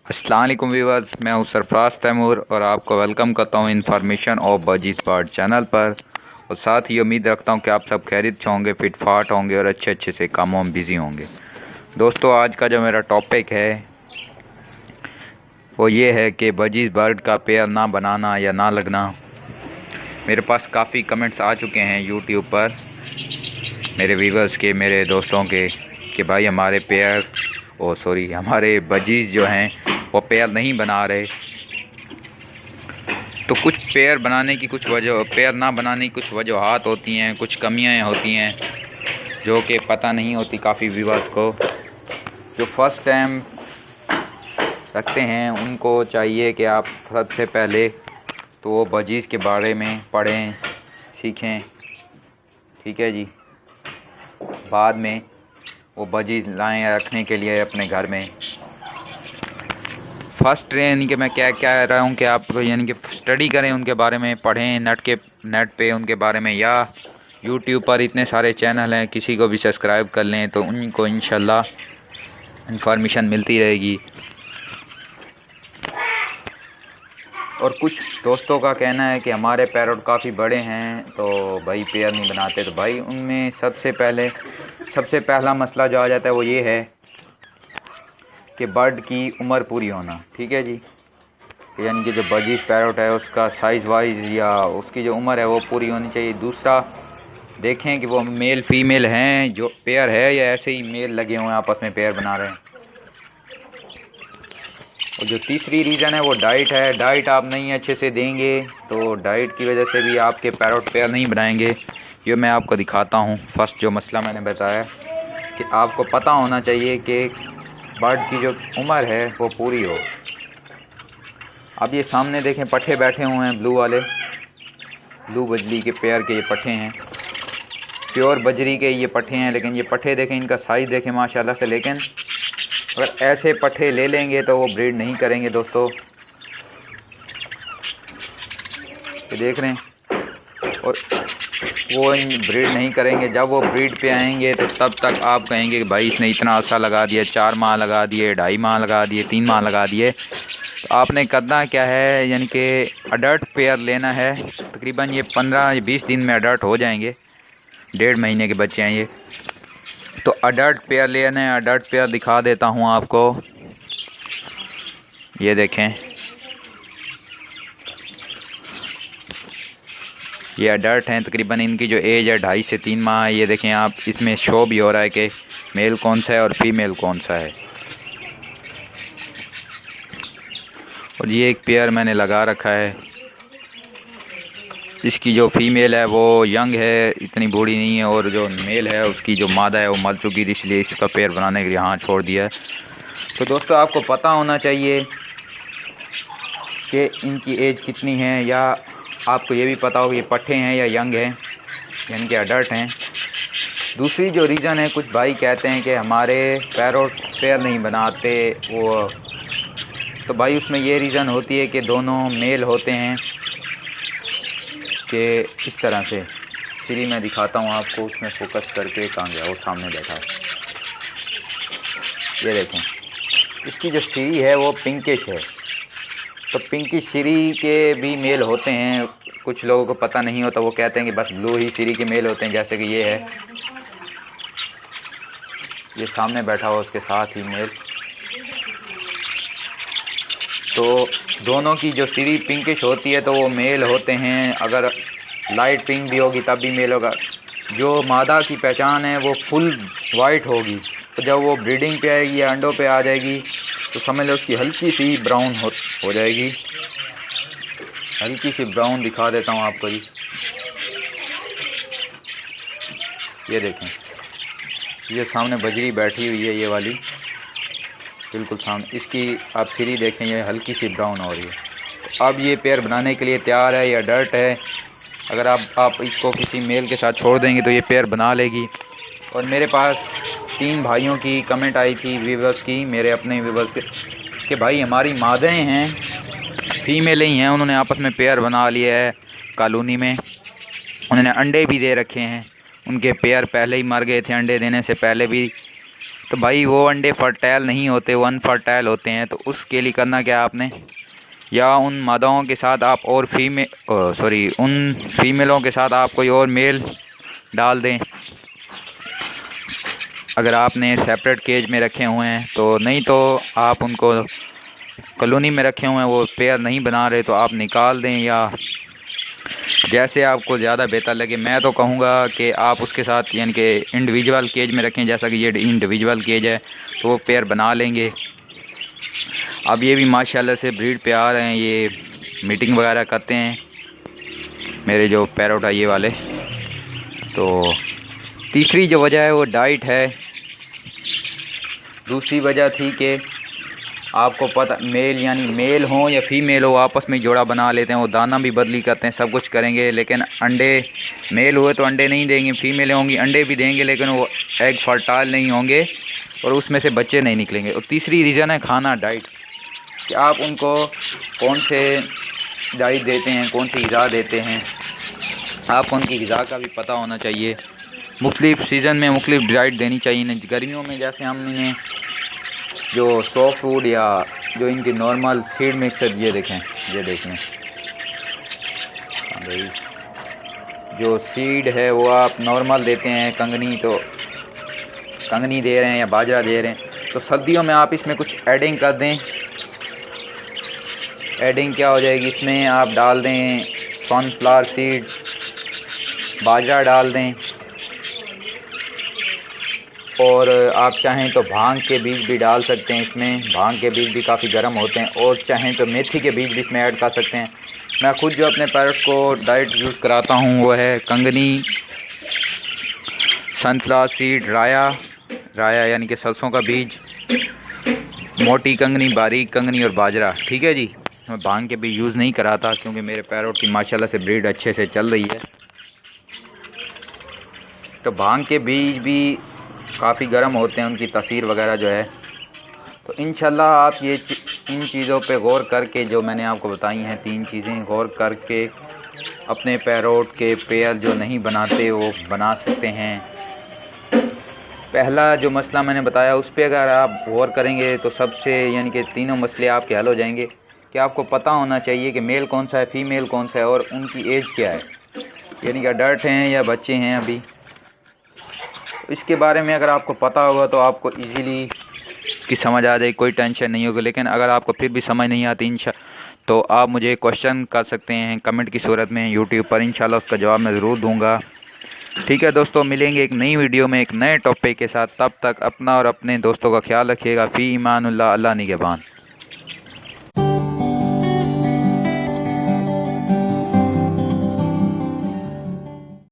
अस्सलाम वालेकुम व्यूअर्स, मैं हूं सरफराज तैमूर और आपको वेलकम करता हूं information of budgies bird channel पर। और साथ ही उम्मीद रखता हूं कि आप सब खैरियत से होंगे, फिट फाट होंगे और अच्छे से कामों में बिज़ी होंगे। दोस्तों, आज का जो मेरा टॉपिक है वो ये है कि बजीज़ बर्ड का पेयर ना बनाना या ना लगना। मेरे पास काफ़ी कमेंट्स आ चुके हैं यूट्यूब पर मेरे व्यूअर्स के, मेरे दोस्तों के, कि भाई हमारे पेयर हमारे बजीज़ जो हैं वो पेयर नहीं बना रहे। तो कुछ पेयर बनाने की पेयर ना बनाने की कुछ वजूहात होती हैं, कुछ कमियां होती हैं जो कि पता नहीं होती काफ़ी व्यूअर्स को। जो फर्स्ट टाइम रखते हैं उनको चाहिए कि आप सबसे पहले तो वो बजीज़ के बारे में पढ़ें, सीखें, ठीक है जी। बाद में वो बजीज़ लाएँ रखने के लिए अपने घर में। फर्स्ट यानी कि मैं क्या कह रहा हूँ कि आप यानी कि स्टडी करें, उनके बारे में पढ़ें नेट पे उनके बारे में, या यूट्यूब पर इतने सारे चैनल हैं, किसी को भी सब्सक्राइब कर लें तो उनको इंशाल्लाह इंफॉर्मेशन मिलती रहेगी। और कुछ दोस्तों का कहना है कि हमारे पैरट काफ़ी बड़े हैं तो भाई पेयर नहीं बनाते। तो भाई उनमें सबसे पहला मसला जो आ जाता है वो ये है कि बर्ड की उम्र पूरी होना, ठीक है जी। यानी कि जो बजीज़ पैरट है उसका साइज़ वाइज या उसकी जो उम्र है वो पूरी होनी चाहिए। दूसरा, देखें कि वो मेल फीमेल हैं जो पेयर है, या ऐसे ही मेल लगे हुए हैं आपस में पेयर बना रहे हैं। और जो तीसरी रीज़न है वो डाइट है। डाइट आप नहीं अच्छे से देंगे तो डाइट की वजह से भी आपके पैरट पेयर नहीं बनाएंगे। ये मैं आपको दिखाता हूँ। फर्स्ट जो मसला मैंने बताया कि आपको पता होना चाहिए कि बर्ड की जो उम्र है वो पूरी हो। अब ये सामने देखें पट्ठे बैठे हुए हैं, ब्लू बजली के पेयर के ये पट्ठे हैं, प्योर बजरी के ये पट्ठे हैं। लेकिन ये पट्ठे देखें, इनका साइज़ देखें माशाल्लाह से। लेकिन अगर ऐसे पट्ठे ले लेंगे तो वो ब्रीड नहीं करेंगे दोस्तों। ये देख रहे हैं, और वो ब्रीड नहीं करेंगे। जब वो ब्रीड पे आएंगे तो तब तक आप कहेंगे कि भाई इसने इतना अर्सा लगा दिया, 4 माह लगा दिए, 2.5 माह लगा दिए, 3 माह लगा दिए। तो आपने करना क्या है, यानी कि अडल्ट पेयर लेना है। तकरीबन ये 15-20 दिन में अडल्ट हो जाएंगे, 1.5 महीने के बच्चे हैं ये। तो अडल्ट पेयर लेना है। अडल्ट पेयर दिखा देता हूँ आपको, ये देखें, ये अडल्ट हैं। तकरीबन इनकी जो एज है 2.5 से 3 माह है। ये देखें आप, इसमें शो भी हो रहा है कि मेल कौन सा है और फीमेल कौन सा है। और ये एक पेयर मैंने लगा रखा है। इसकी जो फीमेल है वो यंग है, इतनी बूढ़ी नहीं है, और जो मेल है उसकी जो मादा है वो मर चुकी थी, इसलिए इसका पेयर बनाने के लिए यहाँ छोड़ दिया है। तो दोस्तों, आपको पता होना चाहिए कि इनकी एज कितनी है, या आपको ये भी पता हो कि ये पट्ठे हैं या यंग हैं, यानी कि अडल्ट हैं। दूसरी जो रीज़न है, कुछ भाई कहते हैं कि हमारे पैरट पेयर नहीं बनाते वो, तो भाई उसमें ये रीज़न होती है कि दोनों मेल होते हैं। कि इस तरह से सीरी मैं दिखाता हूँ आपको, उसमें फोकस करके कहाँ गया, वो सामने बैठा है, ये देखें। इसकी जो सीरी है वो पिंकिश है। तो पिंकिश सीरी के भी मेल होते हैं। कुछ लोगों को पता नहीं होता, वो कहते हैं कि बस ब्लू ही सीरी के मेल होते हैं, जैसे कि ये है, ये सामने बैठा हुआ उसके साथ ही मेल। तो दोनों की जो सीरी पिंकिश होती है तो वो मेल होते हैं। अगर लाइट पिंक भी होगी तब भी मेल होगा। जो मादा की पहचान है वो फुल वाइट होगी। तो जब वो ब्रीडिंग पे आएगी या अंडों पे आ जाएगी तो समझ लो उसकी हल्की सी ब्राउन हो जाएगी। हल्की सी ब्राउन दिखा देता हूँ आपको जी, ये देखें, ये सामने बजरी बैठी हुई है, ये वाली बिल्कुल सामने। इसकी आप सीरी देखें, ये हल्की सी ब्राउन हो रही है। तो अब ये पेयर बनाने के लिए तैयार है, ये अडल्ट है। अगर आप इसको किसी मेल के साथ छोड़ देंगे तो ये पेयर बना लेगी। और मेरे पास 3 भाइयों की कमेंट आई थी, व्यूअर्स की, मेरे अपने व्यूअर्स के, कि भाई हमारी मादाएँ हैं, फीमेल ही हैं, उन्होंने आपस में पेयर बना लिया है कॉलोनी में, उन्होंने अंडे भी दे रखे हैं। उनके पेयर पहले ही मर गए थे अंडे देने से पहले भी। तो भाई वो अंडे फर्टाइल नहीं होते, वो अनफर्टाइल होते हैं। तो उसके लिए करना क्या आपने, या उन मादाओं के साथ आप और उन फीमेलों के साथ आप कोई और मेल डाल दें। अगर आपने सेपरेट केज में रखे हुए हैं तो, नहीं तो आप उनको कॉलोनी में रखे हुए हैं, वो पेयर नहीं बना रहे तो आप निकाल दें, या जैसे आपको ज़्यादा बेहतर लगे। मैं तो कहूँगा कि आप उसके साथ यानी कि इंडिविजुअल केज में रखें, जैसा कि ये इंडिविजुअल केज है तो वो पेयर बना लेंगे। अब ये भी माशाल्लाह से ब्रीड पे आ रहे हैं, ये मीटिंग वगैरह करते हैं मेरे जो पैरोट है ये वाले। तो तीसरी जो वजह है वो डाइट है। दूसरी वजह थी कि आपको पता, मेल यानी मेल हो या फीमेल हो आपस में जोड़ा बना लेते हैं, वो दाना भी बदली करते हैं, सब कुछ करेंगे, लेकिन अंडे मेल हुए तो अंडे नहीं देंगे, फीमेल होंगी अंडे भी देंगे लेकिन वो एग फर्टाइल नहीं होंगे और उसमें से बच्चे नहीं निकलेंगे। और तीसरी रीज़न है खाना, डाइट, कि आप उनको कौन से डाइट देते हैं, कौन सी ग़िज़ा देते हैं, आपको उनकी ग़िज़ा का भी पता होना चाहिए। मुख्तलिफ़ सीज़न में मुख्तलिफ़ डाइट देनी चाहिए। गर्मियों में जैसे हम इन्हें जो सॉफ्ट फूड या जो इनकी नॉर्मल सीड मिक्सर, ये देखें भाई, जो सीड है वो आप नॉर्मल देते हैं, कंगनी तो कंगनी दे रहे हैं या बाजरा दे रहे हैं, तो सर्दियों में आप इसमें कुछ एडिंग कर दें। एडिंग क्या हो जाएगी, इसमें आप डाल दें सनफ्लावर सीड, बाजरा डाल दें, और आप चाहें तो भांग के बीज भी डाल सकते हैं इसमें, भांग के बीज भी काफ़ी गर्म होते हैं, और चाहें तो मेथी के बीज भी इसमें ऐड कर सकते हैं। मैं खुद जो अपने पैरट को डाइट यूज़ कराता हूँ वो है कंगनी, सनफ्लावर सीड, राया यानी कि सरसों का बीज, मोटी कंगनी, बारीक कंगनी और बाजरा। ठीक है जी, मैं भांग के बीज यूज़ नहीं कराता क्योंकि मेरे पैरट की माशाल्लाह से ब्रीड अच्छे से चल रही है। तो भांग के बीज भी काफ़ी गर्म होते हैं, उनकी तासीर वगैरह जो है। तो इंशाल्लाह आप ये इन चीज़ों पे गौर करके, जो मैंने आपको बताई हैं 3 चीज़ें, गौर करके अपने पैरोट के पेयर जो नहीं बनाते वो बना सकते हैं। पहला जो मसला मैंने बताया उस पर अगर आप गौर करेंगे तो सबसे यानी कि तीनों मसले आपके हल हो जाएंगे। कि आपको पता होना चाहिए कि मेल कौन सा है, फीमेल कौन सा है, और उनकी एज क्या है, यानी कि अडल्ट हैं या बच्चे हैं अभी। इसके बारे में अगर आपको पता होगा तो आपको इजीली इसकी समझ आ जाएगी, कोई टेंशन नहीं होगी। लेकिन अगर आपको फिर भी समझ नहीं आती तो आप मुझे क्वेश्चन कर सकते हैं कमेंट की सूरत में यूट्यूब पर, इंशाल्लाह उसका जवाब मैं ज़रूर दूंगा। ठीक है दोस्तों, मिलेंगे एक नई वीडियो में एक नए टॉपिक के साथ। तब तक अपना और अपने दोस्तों का ख्याल रखिएगा। फ़ी ईमानुल्लाह, अल्लाह निगहबान।